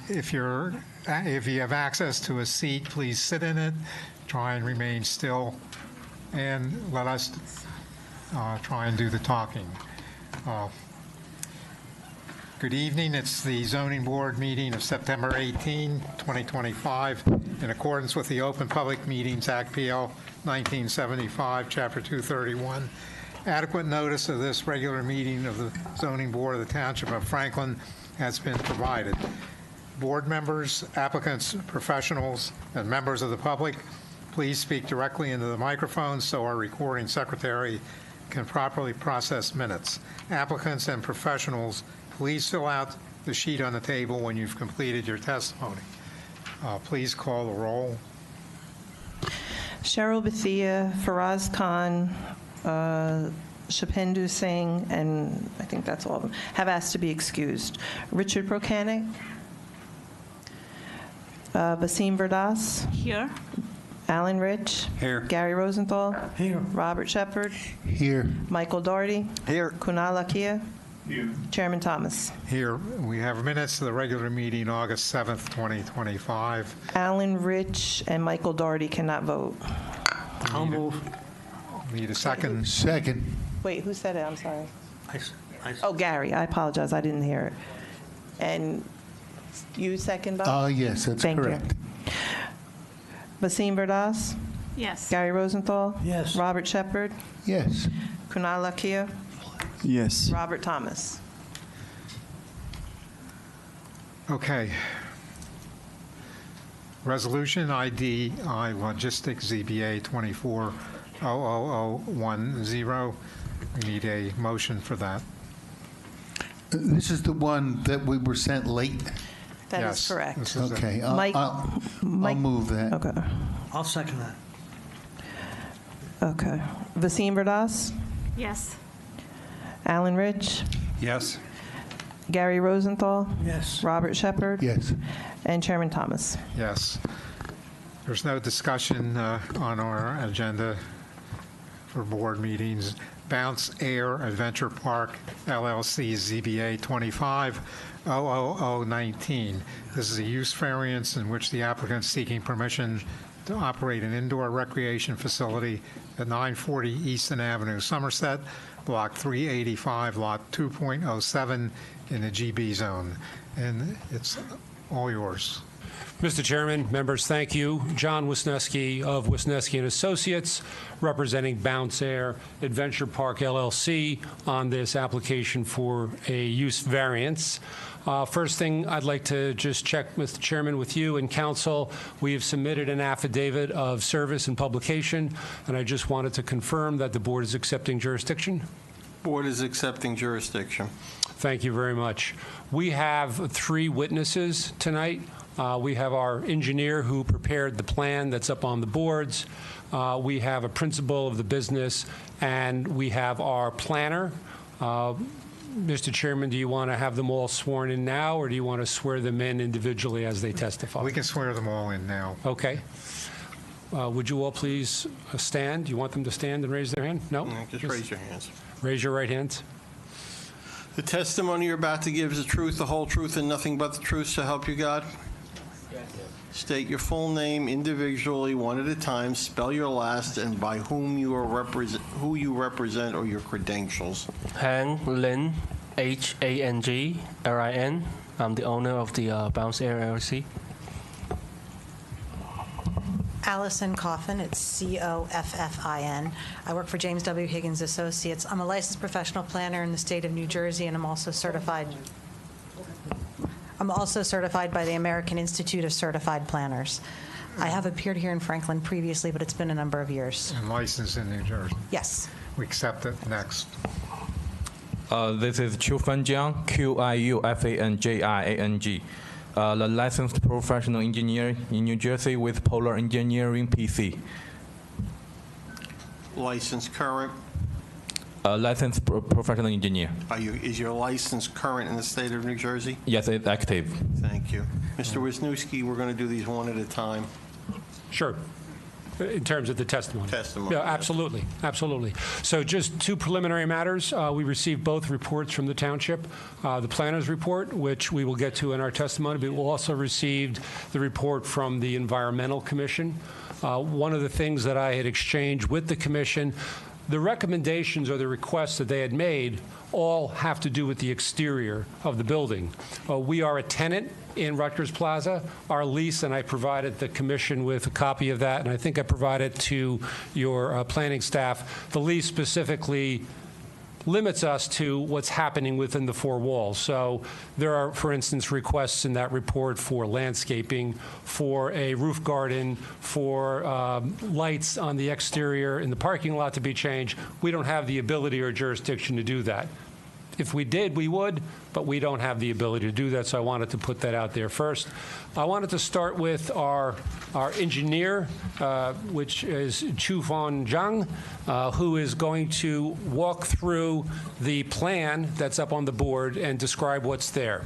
if you have access to a seat, please sit in it. Try and remain still, and let us try and do the talking. Good evening. It's the Zoning Board meeting of September 18, 2025, in accordance with the Open Public Meetings Act, PL 1975, Chapter 231. Adequate notice of this regular meeting of the Zoning Board of the Township of Franklin has been provided. Board members, applicants, professionals, and members of the public, please speak directly into the microphone so our recording secretary can properly process minutes. Applicants and professionals, please fill out the sheet on the table when you've completed your testimony. Please call the roll. Cheryl Bethia, Faraz Khan, Shapendu Singh, and I think that's all of them, have asked to be excused. Richard Prokanik. Basim Verdas. Here. Alan Rich. Here. Gary Rosenthal. Here. Robert Shepard. Here. Michael Doherty. Here. Kunal Lakia. Here. Chairman Thomas. Here, we have minutes of the regular meeting, August 7th, 2025. Alan Rich and Michael Doherty cannot vote. I'll move. Need a second. Second. Wait, who said it? I'm sorry. I Oh, Gary. I apologize. I didn't hear it. And you second, Bob? Yes, that's Thank correct. you. Basim Verdas? Yes. Gary Rosenthal? Yes. Robert Shepard? Yes. Kunal Lakia? Yes. Robert Thomas. Okay. Resolution ID Logistics ZBA 24-00010. We need a motion for that. This is the one that we were sent late? That Yes, is correct. this is it. Okay. Mike- I'll Mike- move that. Okay. I'll second that. Okay. Vasim Verdas? Yes. Alan Rich? Yes. Gary Rosenthal? Yes. Robert Shepard? Yes. And Chairman Thomas. Yes. There's no discussion on our agenda for board meetings. Bounce Air Adventure Park, LLC, ZBA 25-00019. This is a use variance in which the applicant is seeking permission to operate an indoor recreation facility at 940 Easton Avenue, Somerset, Block 385, Lot 2.07 in the GB zone. And it's all yours. Mr. Chairman, members, thank you. John Wisniewski of Wisniewski & Associates, representing Bounce Air Adventure Park, LLC, on this application for a use variance. First thing, I'd like to just check, Mr. Chairman, with you and council. We have submitted an affidavit of service and publication, and I just wanted to confirm that the board is accepting jurisdiction. Board is accepting jurisdiction. Thank you very much. We have 3 witnesses tonight. We have our engineer who prepared the plan that's up on the boards. We have a principal of the business, and we have our planner. Mr. Chairman, do you want to have them all sworn in now, or do you want to swear them in individually as they testify? We can swear them all in now. Okay. Would you all please stand? Do you want them to stand and raise their hand? No? Just raise your hands. Raise your right hands. The testimony you're about to give is the truth, the whole truth, and nothing but the truth, so help you God? State your full name individually, one at a time. Spell your last and by whom you are who you represent or your credentials. Hang Lin, H-A-N-G-L-I-N. I'm the owner of the Bounce Air LLC. Allison Coffin, it's C-O-F-F-I-N. I work for James W. Higgins Associates. I'm a licensed professional planner in the state of New Jersey, and I'm also certified by the American Institute of Certified Planners. I have appeared here in Franklin previously, but it's been a number of years. And licensed in New Jersey. Yes. We accept it. Next. This is Qiufan Jiang, Qiufanjiang, the licensed professional engineer in New Jersey with Polar Engineering, PC. License current. Licensed professional engineer. Is your license current in the state of New Jersey? Yes, it's active. Thank you. Mr. Wisniewski, we're going to do these one at a time. Sure. In terms of the testimony? Testimony, Yeah, yes. absolutely, absolutely. So just two preliminary matters. We received both reports from the township. The planner's report, which we will get to in our testimony, but we also received the report from the Environmental Commission. One of the things that I had exchanged with the commission, the recommendations or the requests that they had made all have to do with the exterior of the building. We are a tenant in Rutgers Plaza. Our lease, and I provided the commission with a copy of that, and I think I provided to your planning staff. The lease specifically limits us to what's happening within the four walls. So there are, for instance, requests in that report for landscaping, for a roof garden, for lights on the exterior in the parking lot to be changed. We don't have the ability or jurisdiction to do that. If we did, we would, but we don't have the ability to do that, so I wanted to put that out there first. I wanted to start with our engineer, which is Chu-Fon Zhang, who is going to walk through the plan that's up on the board and describe what's there.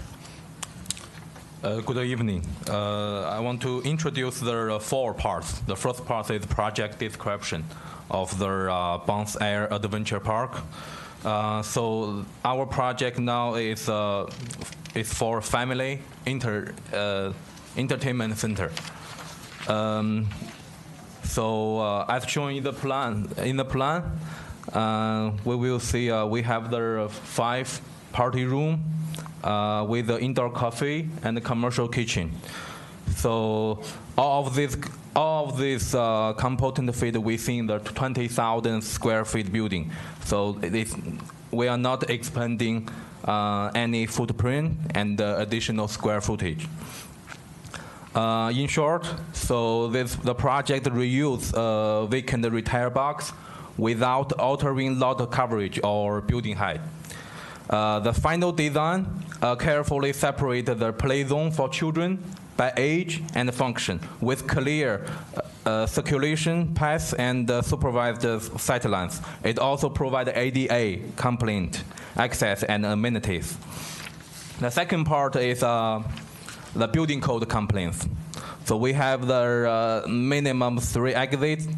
Good evening. I want to introduce the four parts. The first part is project description of the Bounce Air Adventure Park. So our project now is for family entertainment center. As shown in the plan, we will see we have the 5 party room with the indoor cafe and the commercial kitchen. So all of these component fit within the 20,000 square feet building. So we are not expanding any footprint and additional square footage. In short, so the project reuse vacant retail box without altering lot coverage or building height. The final design carefully separated the play zone for children by age and function, with clear circulation paths and supervised sightlines. It also provides ADA compliant access and amenities. The second part is the building code compliance. So we have the minimum 3 exits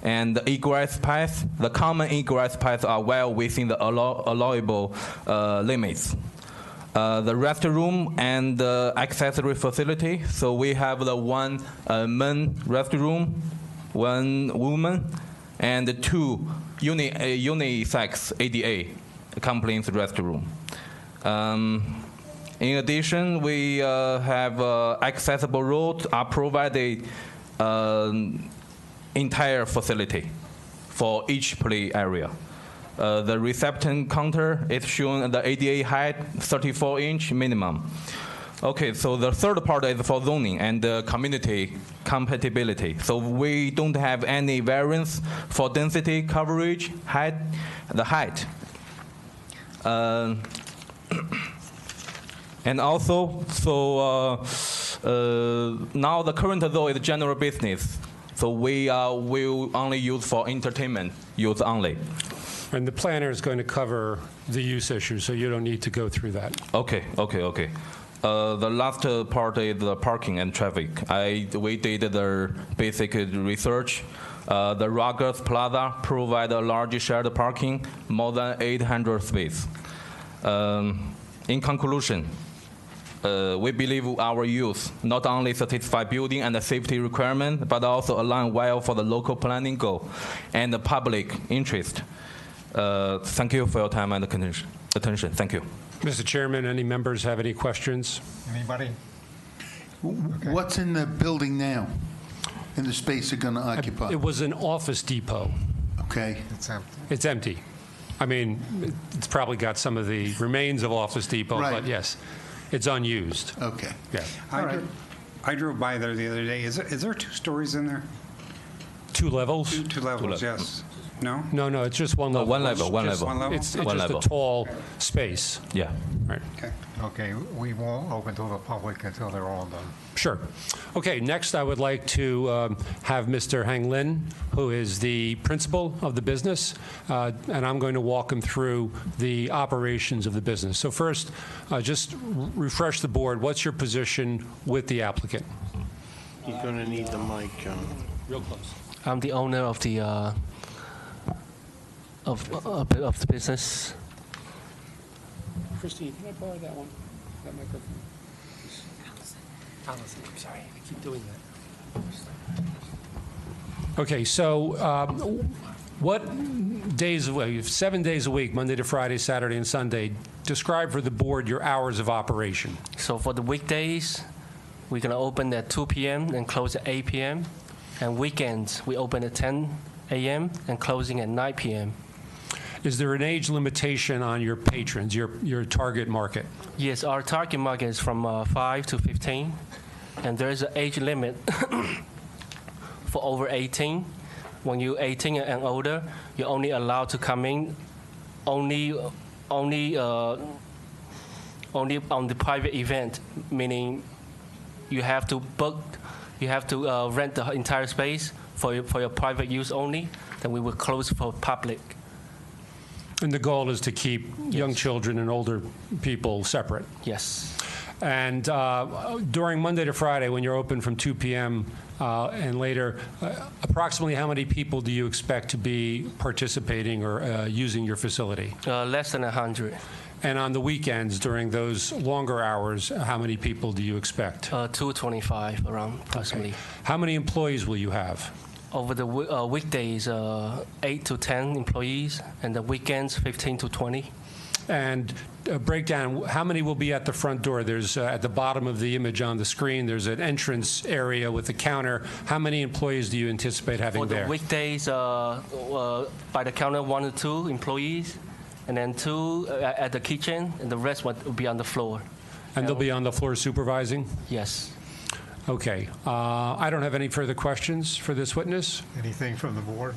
and the egress paths. The common egress paths are well within the allowable limits. The restroom and the accessory facility. So we have the 1 men restroom, 1 woman, and 2 unisex ADA compliant restroom. In addition, we have accessible roads are provided entire facility for each play area. The reception counter is shown the ADA height 34-inch minimum. Okay, so the third part is for zoning and community compatibility. So we don't have any variance for density, coverage, height, the height. And also, now the current zone is general business. So we will only use for entertainment use only. And the planner is going to cover the use issue, so you don't need to go through that. Okay. The last part is the parking and traffic. We did the basic research. The Rutgers Plaza provides a large shared parking, more than 800 spaces. In conclusion, we believe our use not only satisfy building and the safety requirement, but also align well for the local planning goal and the public interest. Thank you for your time and attention. Thank you. Mr. Chairman, any members have any questions? Anybody? What's in the building now, in the space they're going to occupy? It was an office depot. Okay. It's empty. It's empty. I mean, it's probably got some of the remains of Office Depot, Right. but yes, it's unused. Okay. Yeah. I drove by there the other day. Is there 2 stories in there? 2 levels? Two levels, yes. No? No, it's just one level. One level. Just one level? It's One just level. a tall space. Yeah. Right. Okay. Okay, we won't open to the public until they're all done. Sure. Okay, next I would like to have Mr. Hang Lin, who is the principal of the business, and I'm going to walk him through the operations of the business. So first, just refresh the board. What's your position with the applicant? You're going to need the mic, John. Real close. I'm the owner of the of the business. Christine, can I borrow that one? That microphone? Allison, I'm sorry. I keep doing that. Okay, so what days of week, 7 days a week, Monday to Friday, Saturday, and Sunday, describe for the board your hours of operation. So for the weekdays, we're going to open at 2 p.m. and close at 8 p.m. And weekends, we open at 10 a.m. and closing at 9 p.m. Is there an age limitation on your patrons, your target market? Yes, our target market is from 5 to 15. And there is an age limit for over 18. When you're 18 and older, you're only allowed to come in only on the private event, meaning you have to rent the entire space for your private use only. Then we will close for public. And the goal is to keep young children and older people separate. Yes. And during Monday to Friday, when you're open from 2 p.m. And later, approximately how many people do you expect to be participating or using your facility? Less than 100. And on the weekends, during those longer hours, how many people do you expect? 225 around, approximately. Okay. How many employees will you have? Over the weekdays, 8 to 10 employees, and the weekends, 15 to 20. And break down, how many will be at the front door? There's, at the bottom of the image on the screen, there's an entrance area with a counter. How many employees do you anticipate having there? For the weekdays, by the counter, 1 or 2 employees, and then 2 at the kitchen, and the rest will be on the floor. And they'll be on the floor supervising? Yes. Okay. I don't have any further questions for this witness. Anything from the board?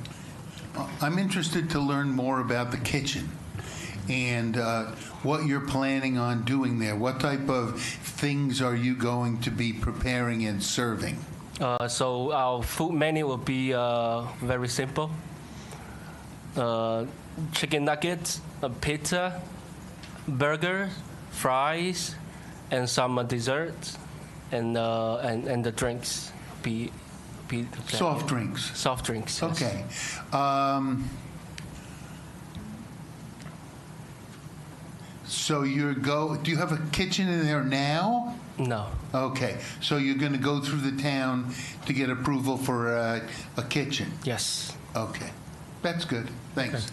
I'm interested to learn more about the kitchen and what you're planning on doing there. What type of things are you going to be preparing and serving? So our food menu will be very simple. Chicken nuggets, a pizza, burger, fries, and some desserts, and the drinks be Soft drinks. Soft drinks. Yes. Okay. So do you have a kitchen in there now? No. Okay. So you're going to go through the town to get approval for a kitchen? Yes. Okay. That's good. Thanks. Okay.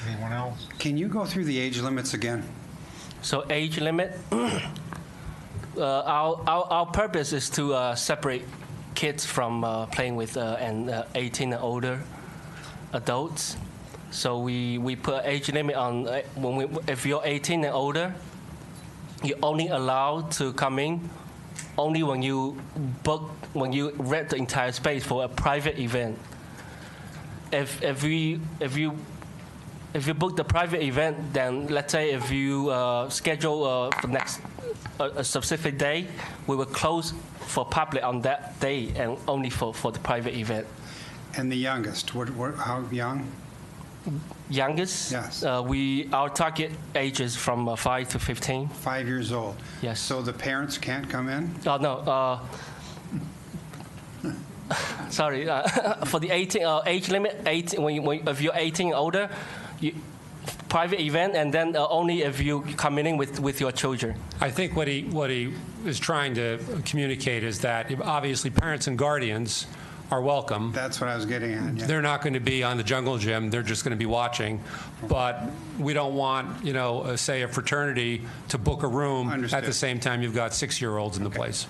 Anyone else? Can you go through the age limits again? So age limit, our purpose is to separate kids from playing with 18 and older adults. So we put age limit on if you're 18 and older, you're only allowed to come in only when you rent the entire space for a private event. If you book the private event, then let's say if you schedule for next a specific day, we will close for public on that day and only for the private event. And the youngest, how young? Youngest? Yes. Our target age is from 5 to 15. 5 years old. Yes. So the parents can't come in? Oh no. Sorry. For the 18 age limit, if you're 18 and older, private event, and then only if you come in with your children. I think what he is trying to communicate is that obviously parents and guardians are welcome. That's what I was getting at. Yeah. They're not going to be on the jungle gym. They're just going to be watching. But we don't want, say a fraternity to book a room Understood. at the same time you've got 6-year-olds in the place.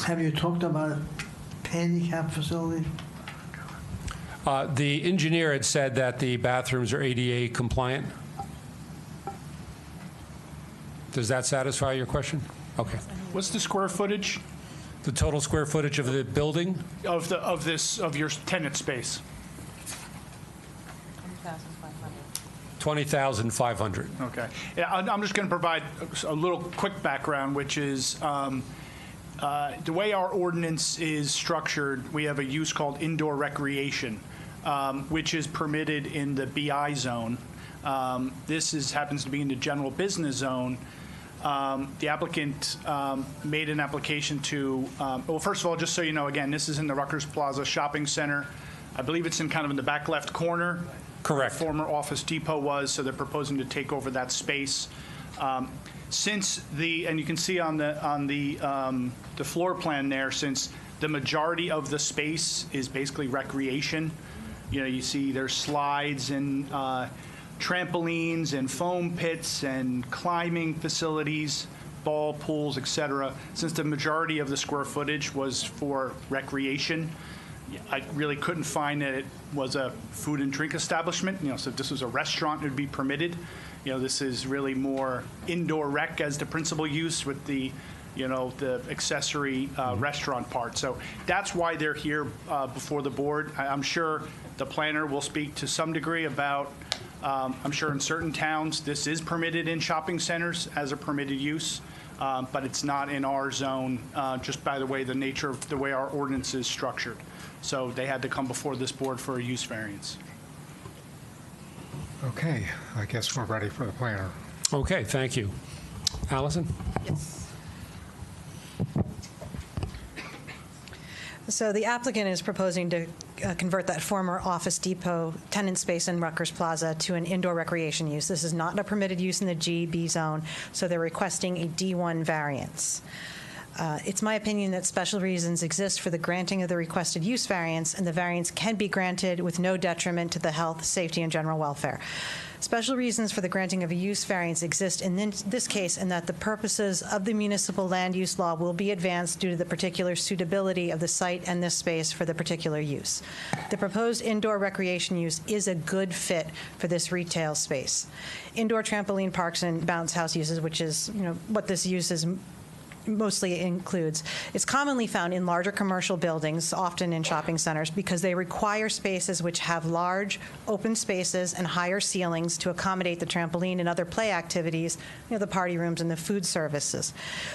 Have you talked about a handicap facility? The engineer had said that the bathrooms are ADA compliant. Does that satisfy your question? Okay. What's the square footage The total square footage of the building? of your tenant space? 20,500. Okay. Yeah, I'm just going to provide a little quick background, which is the way our ordinance is structured, we have a use called indoor recreation, which is permitted in the BI zone. This happens to be in the general business zone. The applicant made an application to, well, first of all, just so you know, again, this is in the Rutgers Plaza Shopping Center. I believe it's in kind of in the back left corner. Correct. Former Office Depot was, so they're proposing to take over that space. Since and you can see on the floor plan there, since the majority of the space is basically recreation, you see there's slides and trampolines and foam pits and climbing facilities, ball pools, et cetera. Since the majority of the square footage was for recreation, I really couldn't find that it was a food and drink establishment. So if this was a restaurant, it would be permitted. This is really more indoor rec as the principal use with the accessory restaurant part. So that's why they're here before the board. I'm sure the planner will speak to some degree about, I'm sure in certain towns, this is permitted in shopping centers as a permitted use, but it's not in our zone, just by the way, the nature of the way our ordinance is structured. So they had to come before this board for a use variance. Okay, I guess we're ready for the planner. Okay, thank you. Allison? So the applicant is proposing to convert that former Office Depot tenant space in Rutgers Plaza to an indoor recreation use. This is not a permitted use in the GB zone, so they're requesting a D1 variance. It's my opinion that special reasons exist for the granting of the requested use variance, and the variance can be granted with no detriment to the health, safety, and general welfare. Special reasons for the granting of a use variance exist in this case in that the purposes of the municipal land use law will be advanced due to the particular suitability of the site and this space for the particular use. The proposed indoor recreation use is a good fit for this retail space. Indoor trampoline parks and bounce house uses, which is what this use is mostly includes. It's commonly found in larger commercial buildings, often in shopping centers, because they require spaces which have large open spaces and higher ceilings to accommodate the trampoline and other play activities, the party rooms and the food services.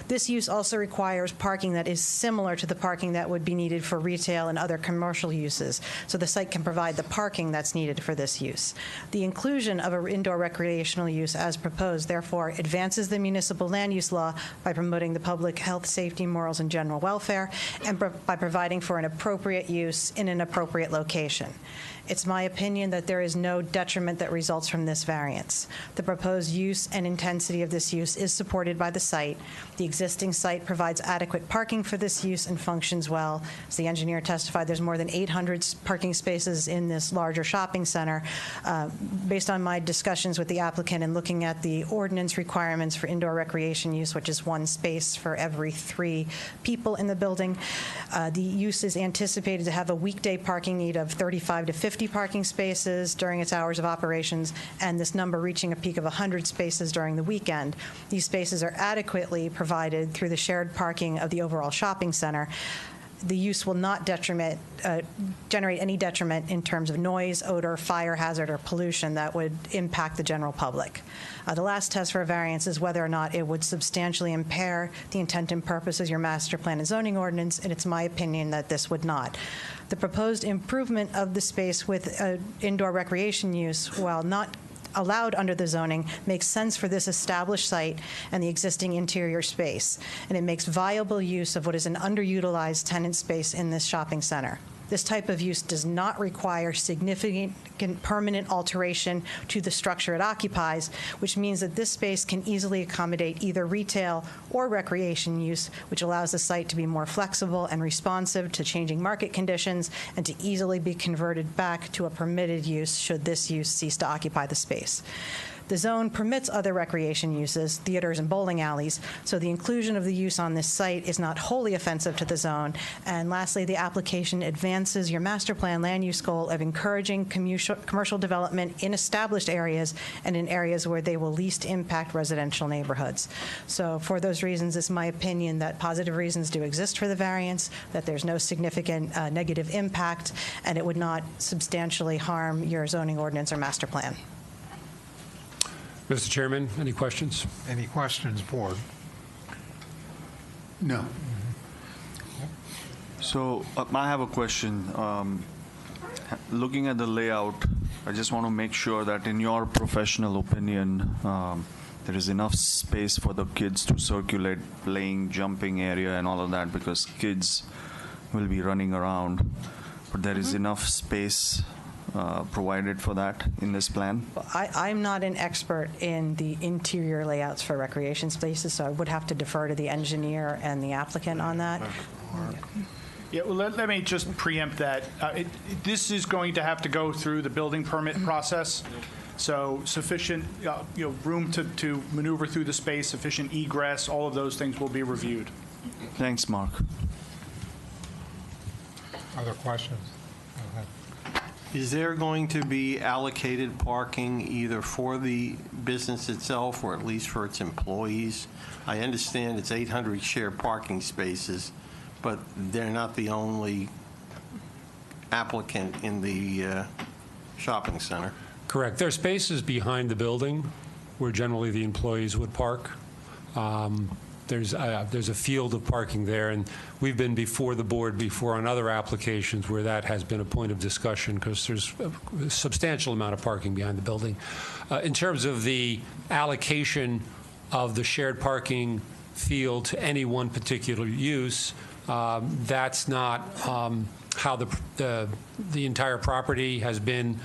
This use also requires parking that is similar to the parking that would be needed for retail and other commercial uses, so the site can provide the parking that's needed for this use. The inclusion of an indoor recreational use as proposed, therefore, advances the municipal land use law by promoting the public health, safety, morals, and general welfare, and by providing for an appropriate use in an appropriate location. It's my opinion that there is no detriment that results from this variance. The proposed use and intensity of this use is supported by the site. The existing site provides adequate parking for this use and functions well. As the engineer testified, there's more than 800 parking spaces in this larger shopping center. Based on my discussions with the applicant and looking at the ordinance requirements for indoor recreation use, which is one space for every 3 people in the building, the use is anticipated to have a weekday parking need of 35 to 50 parking spaces during its hours of operations, and this number reaching a peak of 100 spaces during the weekend. These spaces are adequately provided through the shared parking of the overall shopping center. The use will not generate any detriment in terms of noise, odor, fire hazard, or pollution that would impact the general public. The last test for a variance is whether or not it would substantially impair the intent and purpose of your master plan and zoning ordinance, and it's my opinion that this would not. The proposed improvement of the space with indoor recreation use, while not allowed under the zoning, makes sense for this established site and the existing interior space, and it makes viable use of what is an underutilized tenant space in this shopping center. This type of use does not require significant permanent alteration to the structure it occupies, which means that this space can easily accommodate either retail or recreation use, which allows the site to be more flexible and responsive to changing market conditions and to easily be converted back to a permitted use should this use cease to occupy the space. The zone permits other recreation uses, theaters and bowling alleys, so the inclusion of the use on this site is not wholly offensive to the zone. And lastly, the application advances your master plan land use goal of encouraging commercial development in established areas and in areas where they will least impact residential neighborhoods. So for those reasons, it's my opinion that positive reasons do exist for the variance, that there's no significant negative impact, and it would not substantially harm your zoning ordinance or master plan. Mr. Chairman, any questions? Any questions, board? No. So I have a question. Looking at the layout, I just want to make sure that in your professional opinion, there is enough space for the kids to circulate, playing, jumping area and all of that, because kids will be running around. But there is enough space provided for that in this plan? I'm not an expert in the interior layouts for recreation spaces, so I would have to defer to the engineer and the applicant on that. Yeah, well, let me just preempt that. This is going to have to go through the building permit process, so sufficient, room to maneuver through the space, sufficient egress, all of those things will be reviewed. Thanks, Mark. Other questions? Go ahead. Is there going to be allocated parking either for the business itself or at least for its employees? I understand it's 800 shared parking spaces, but they're not the only applicant in the shopping center. Correct. There are spaces behind the building where generally the employees would park. There's a field of parking there, and we've been before the board before on other applications where that has been a point of discussion because there's a substantial amount of parking behind the building. In terms of the allocation of the shared parking field to any one particular use, that's not how the entire property has been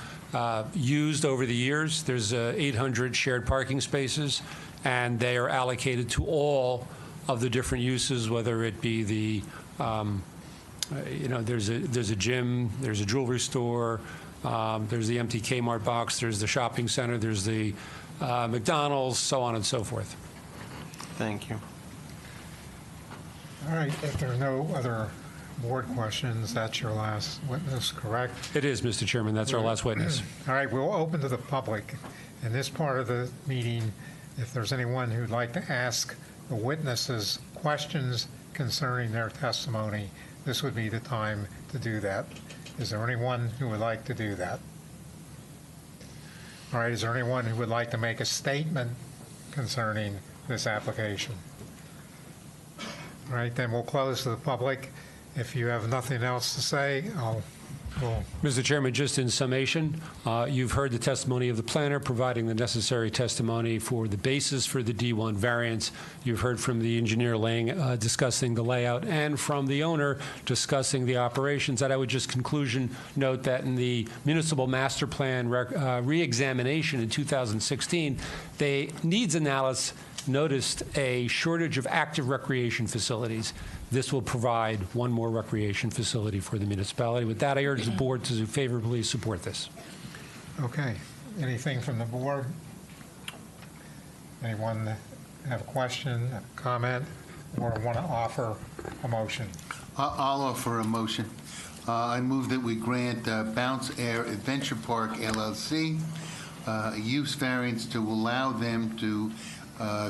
used over the years. There's 800 shared parking spaces, and they are allocated to all of the different uses, whether it be the, there's a gym, there's a jewelry store, there's the empty Kmart box, there's the shopping center, there's the McDonald's, so on and so forth. Thank you. All right, if there are no other board questions, that's your last witness, correct? It is, Mr. Chairman. That's our last witness. All right, we'll open to the public. In this part of the meeting, if there's anyone who'd like to ask the witnesses questions concerning their testimony, this would be the time to do that. Is there anyone who would like to do that? All right, is there anyone who would like to make a statement concerning this application? All right, then we'll close to the public. If you have nothing else to say, we'll Mr. Chairman, just in summation, you've heard the testimony of the planner providing the necessary testimony for the basis for the D1 variance. You've heard from the engineer discussing the layout and from the owner discussing the operations. And I would just conclusion note that in the municipal master plan re-examination in 2016, they needs analysis noticed a shortage of active recreation facilities. This will provide one more recreation facility for the municipality. With that, I urge the board to favorably support this. Okay. Anything from the board? Anyone have a question, a comment, or want to offer a motion? I'll offer a motion. I move that we grant Bounce Air Adventure Park, LLC, a use variance to allow them to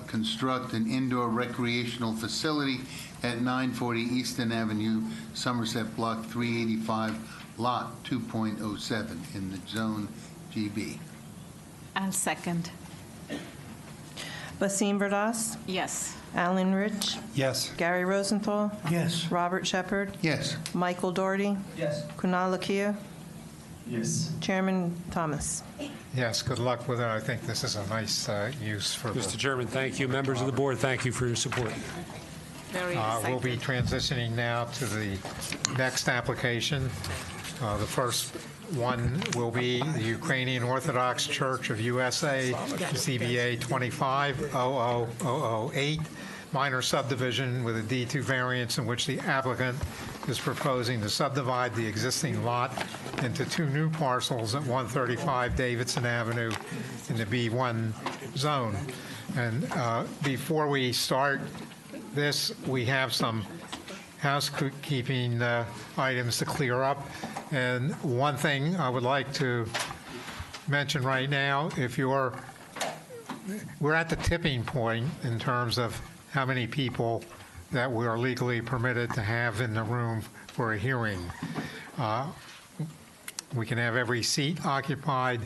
construct an indoor recreational facility at 940 Easton Avenue, Somerset, Block 385, Lot 2.07 in the Zone GB. I'll second. Basim Verdas, Yes. Alan Rich, Yes. Gary Rosenthal, Yes. Robert Shepard, Yes. Michael Doherty, Yes. Kunal Lakia, Yes. Chairman Thomas. Yes, good luck with it. I think this is a nice use for Mr. the... Chairman, thank you. Members of the board, thank you for your support. Very We'll be excited. transitioning now to the next application. The first one will be the Ukrainian Orthodox Church of USA, CBA 25-00008, minor subdivision with a D2 variance in which the applicant is proposing to subdivide the existing lot into two new parcels at 135 Davidson Avenue in the B1 zone. And before we start this, we have some housekeeping items to clear up. And one thing I would like to mention right now, we're at the tipping point in terms of how many people that we are legally permitted to have in the room for a hearing. We can have every seat occupied.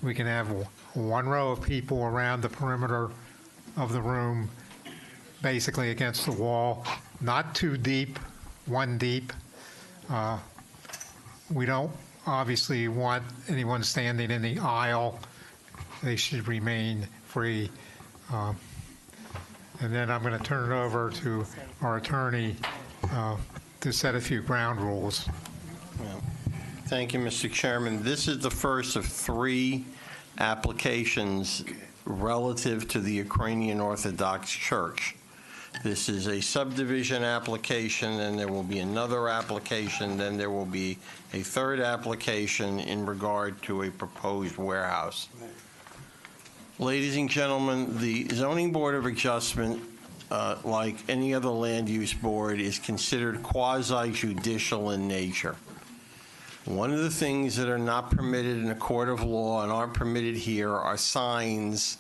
We can have one row of people around the perimeter of the room, basically against the wall, not too deep, one deep. We don't obviously want anyone standing in the aisle. They should remain free. And then I'm going to turn it over to our attorney to set a few ground rules. Thank you, Mr. Chairman. This is the first of 3 applications relative to the Ukrainian Orthodox Church. This is a subdivision application, and there will be another application, then there will be a 3rd application in regard to a proposed warehouse. Ladies and gentlemen, the Zoning Board of Adjustment, like any other land use board, is considered quasi-judicial in nature. One of the things that are not permitted in a court of law and aren't permitted here are signs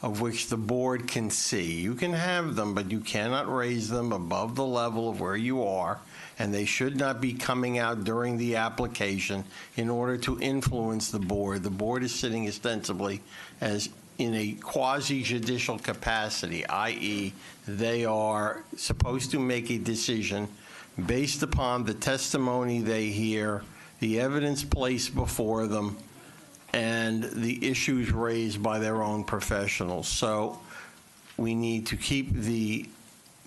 of which the board can see. You can have them, but you cannot raise them above the level of where you are, and they should not be coming out during the application in order to influence the board. The board is sitting ostensibly as in a quasi-judicial capacity, i.e., they are supposed to make a decision based upon the testimony they hear, the evidence placed before them, and the issues raised by their own professionals. So we need to keep the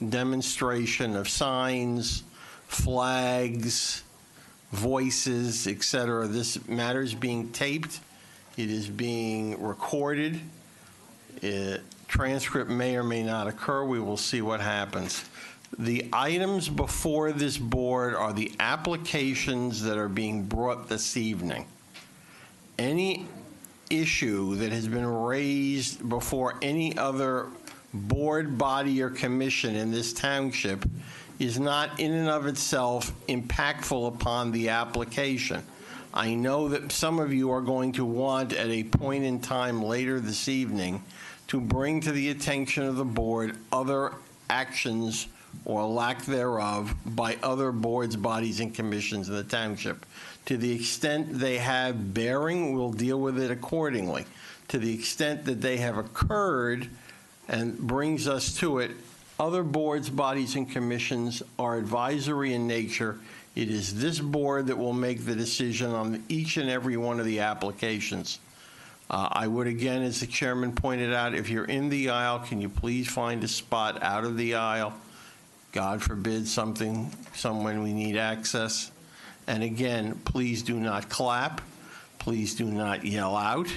demonstration of signs, flags, voices, etc. This matter is being taped. It is being recorded. Transcript may or may not occur. We will see what happens. The items before this board are the applications that are being brought this evening. Any issue that has been raised before any other board, body, or commission in this township is not in and of itself impactful upon the application. I know that some of you are going to want at a point in time later this evening to bring to the attention of the board other actions or lack thereof by other boards, bodies, and commissions in the township. To the extent they have bearing, we'll deal with it accordingly. To the extent that they have occurred and brings us to it, other boards, bodies, and commissions are advisory in nature. It is this board that will make the decision on each and every one of the applications. I would, again, as the chairman pointed out, if you're in the aisle, can you please find a spot out of the aisle? God forbid someone we need access. And again, please do not clap. Please do not yell out.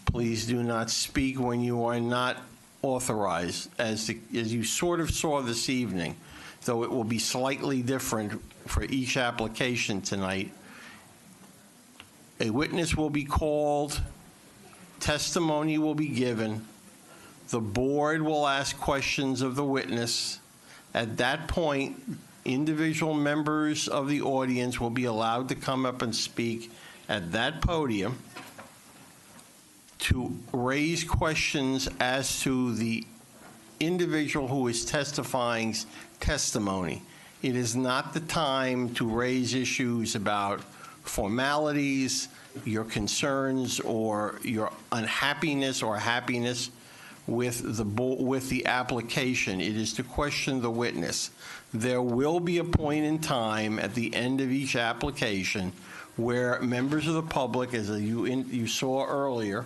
Please do not speak when you are not authorized, as you sort of saw this evening, though it will be slightly different for each application tonight. A witness will be called, testimony will be given, the board will ask questions of the witness. At that point, individual members of the audience will be allowed to come up and speak at that podium to raise questions as to the individual who is testifying's testimony. It is not the time to raise issues about formalities, your concerns, or your unhappiness or happiness with the application. It is to question the witness. There will be a point in time at the end of each application where members of the public, as you saw earlier,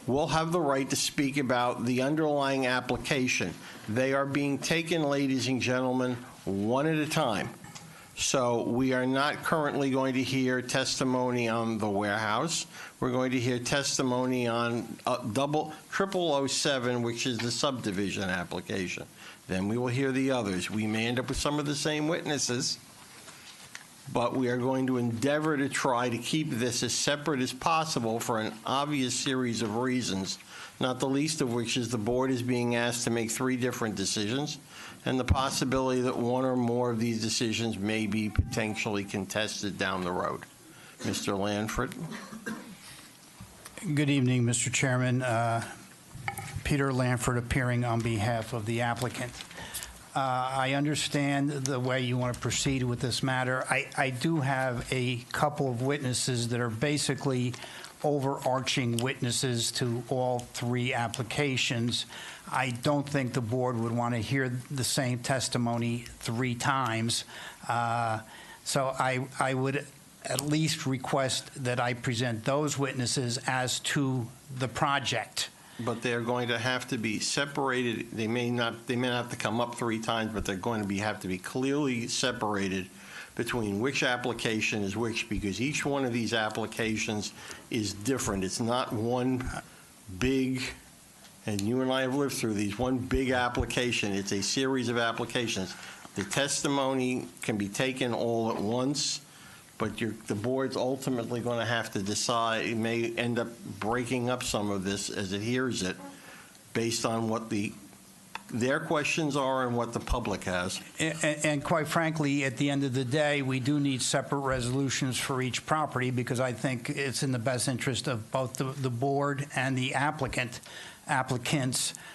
will have the right to speak about the underlying application. They are being taken, ladies and gentlemen, one at a time. So we are not currently going to hear testimony on the warehouse. We're going to hear testimony on 0007, which is the subdivision application. Then we will hear the others. We may end up with some of the same witnesses, but we are going to endeavor to try to keep this as separate as possible for an obvious series of reasons, not the least of which is the board is being asked to make 3 different decisions, and the possibility that one or more of these decisions may be potentially contested down the road. Mr. Lanford. Good evening, Mr. Chairman. Peter Lanford appearing on behalf of the applicant. I understand the way you want to proceed with this matter. I do have a couple of witnesses that are basically overarching witnesses to all 3 applications. I don't think the board would want to hear the same testimony 3 times. So I would at least request that I present those witnesses as to the project. but they're going to have to be separated. They may not have to come up 3 times, but they're going to have to be clearly separated between which application is which, because each one of these applications is different. It's not one big, and you and I have lived through these, one big application. It's a series of applications. The testimony can be taken all at once, but the board's ultimately going to have to decide. It may end up breaking up some of this as it hears it, based on what their questions are and what the public has. And quite frankly, at the end of the day, we do need separate resolutions for each property, because I think it's in the best interest of both the board and the applicants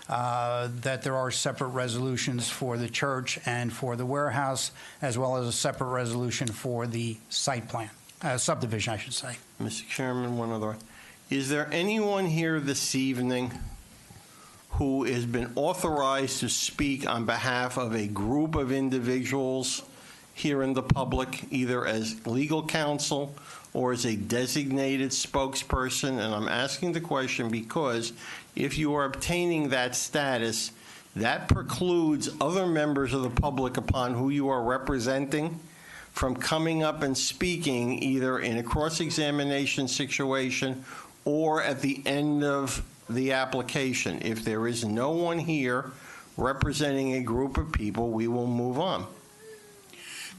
that there are separate resolutions for the church and for the warehouse, as well as a separate resolution for the site plan, subdivision, I should say. Mr. Chairman, one other. Is there anyone here this evening who has been authorized to speak on behalf of a group of individuals here in the public, either as legal counsel or as a designated spokesperson? And I'm asking the question because if you are obtaining that status, that precludes other members of the public upon who you are representing from coming up and speaking either in a cross-examination situation or at the end of the application. If there is no one here representing a group of people, we will move on.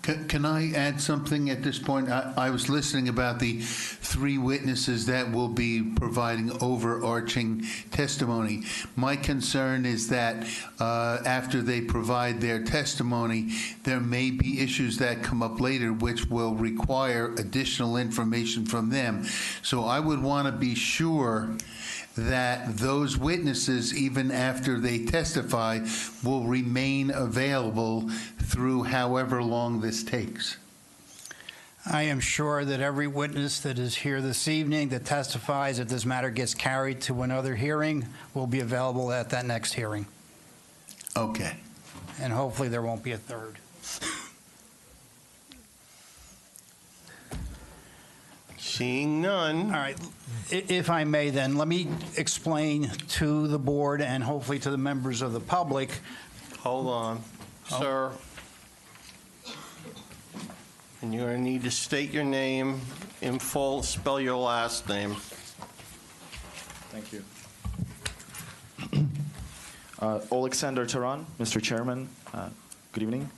Can I add something at this point? I was listening about the 3 witnesses that will be providing overarching testimony. My concern is that after they provide their testimony, there may be issues that come up later which will require additional information from them. So I would want to be sure that those witnesses, even after they testify, will remain available through however long this takes. I am sure that every witness that is here this evening that testifies, if this matter gets carried to another hearing, will be available at that next hearing. Okay. And hopefully there won't be a third. Seeing none. All right. If I may then, let me explain to the board and hopefully to the members of the public. Hold on, sir. And you're going to need to state your name in full, spell your last name. Thank you. Alexander Taran, Mr. Chairman, good evening.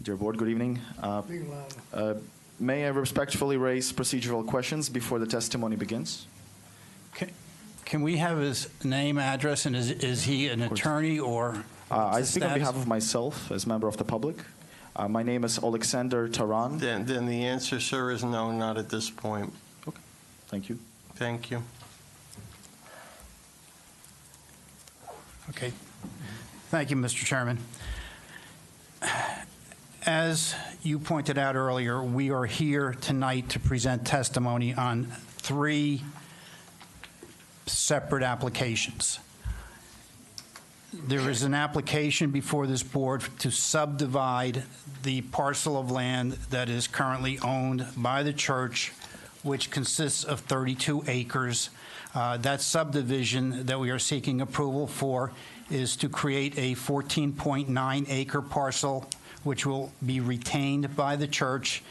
Dear board, good evening. May I respectfully raise procedural questions before the testimony begins? Can we have his name, address, and is he an attorney or? I speak on behalf of myself as member of the public. My name is Alexander Taran. Then the answer, sir, is no, not at this point. Okay. Thank you. Thank you. Okay. Thank you, Mr. Chairman. As you pointed out earlier, we are here tonight to present testimony on 3 separate applications. There is an application before this board to subdivide the parcel of land that is currently owned by the church, which consists of 32 acres. That subdivision that we are seeking approval for is to create a 14.9 acre parcel which will be retained by the church,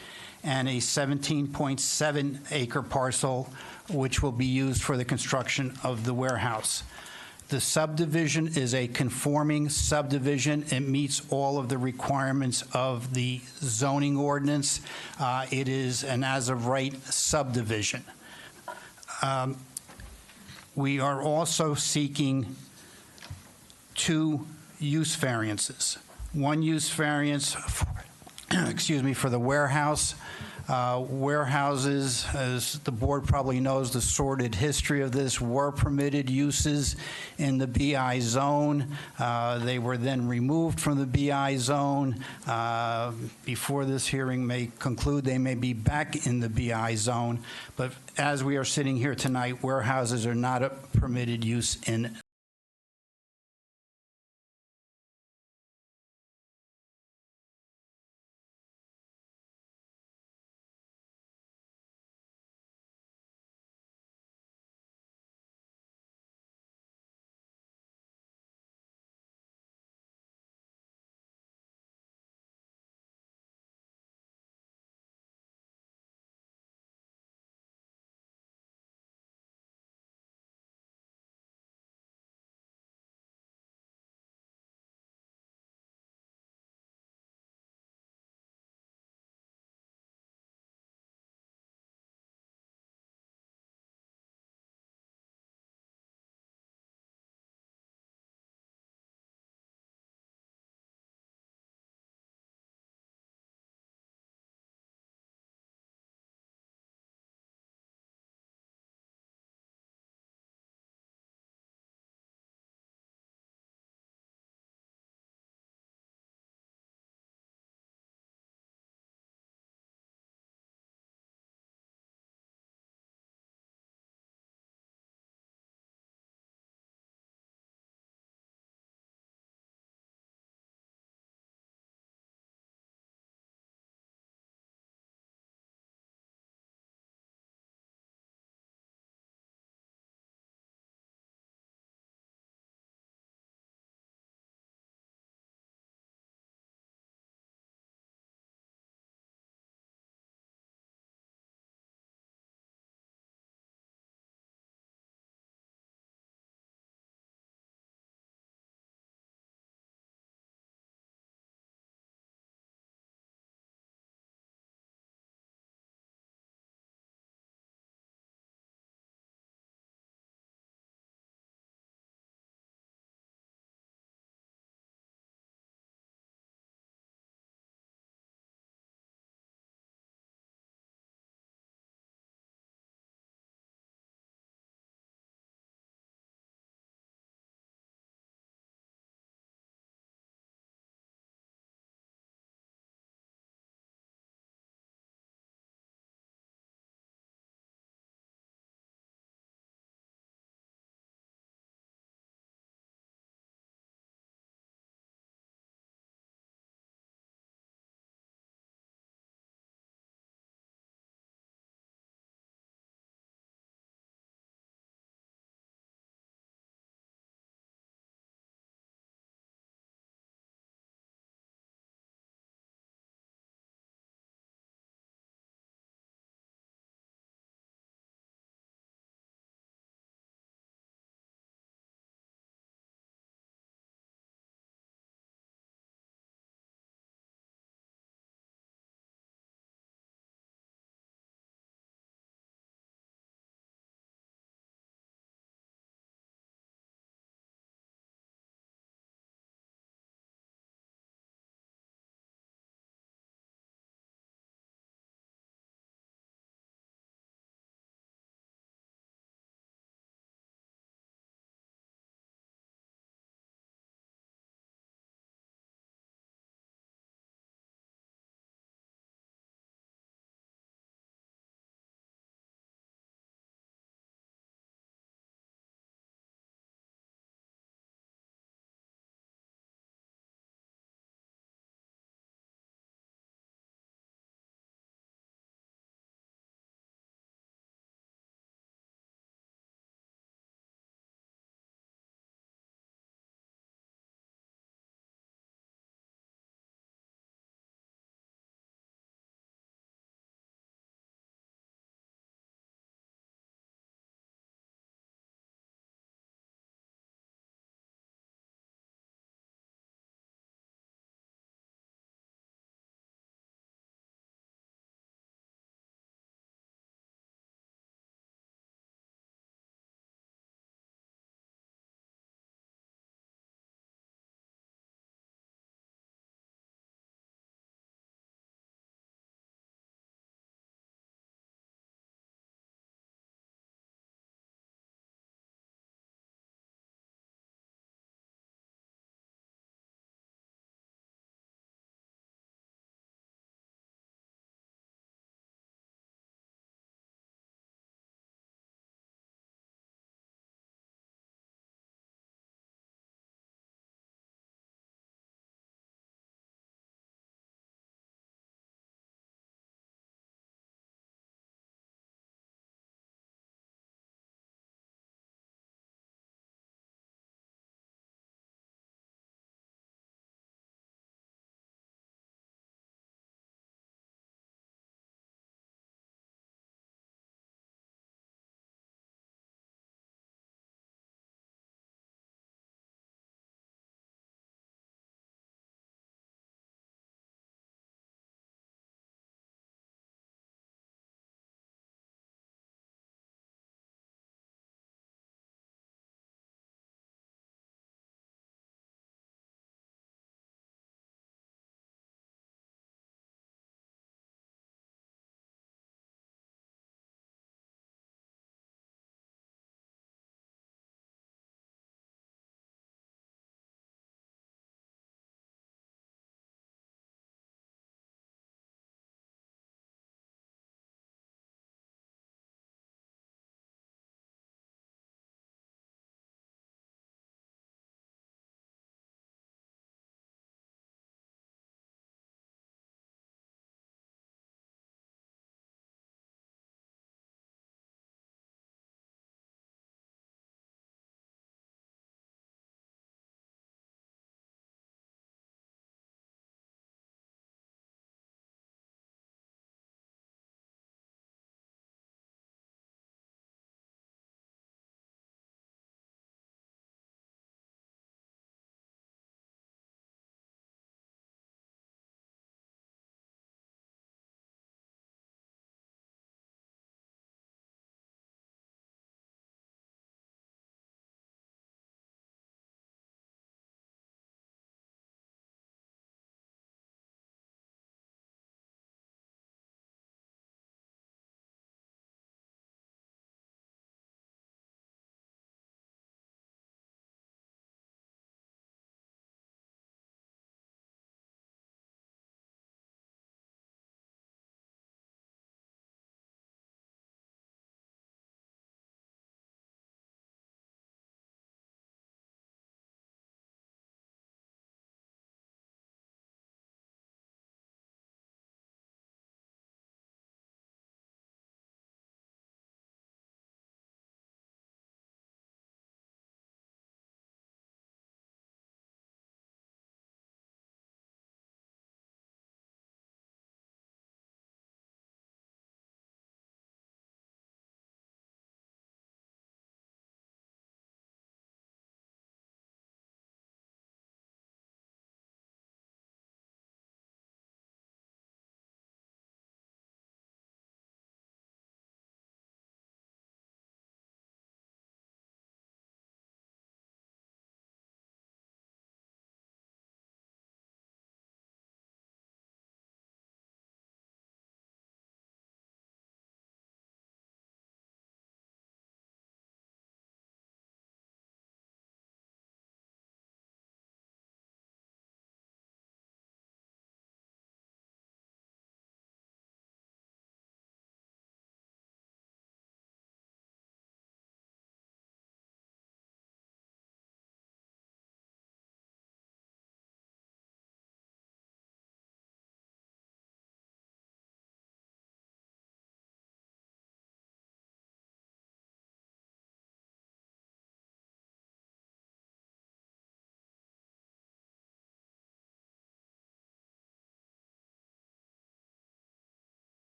and a 17.7 acre parcel which will be used for the construction of the warehouse. The subdivision is a conforming subdivision. It meets all of the requirements of the zoning ordinance. It is an as-of-right subdivision. We are also seeking 2 use variances. One use variance, for the warehouse. Warehouses, as the board probably knows, the sordid history of this, were permitted uses in the BI zone. They were then removed from the BI zone. Before this hearing may conclude, they may be back in the BI zone. But as we are sitting here tonight, warehouses are not a permitted use in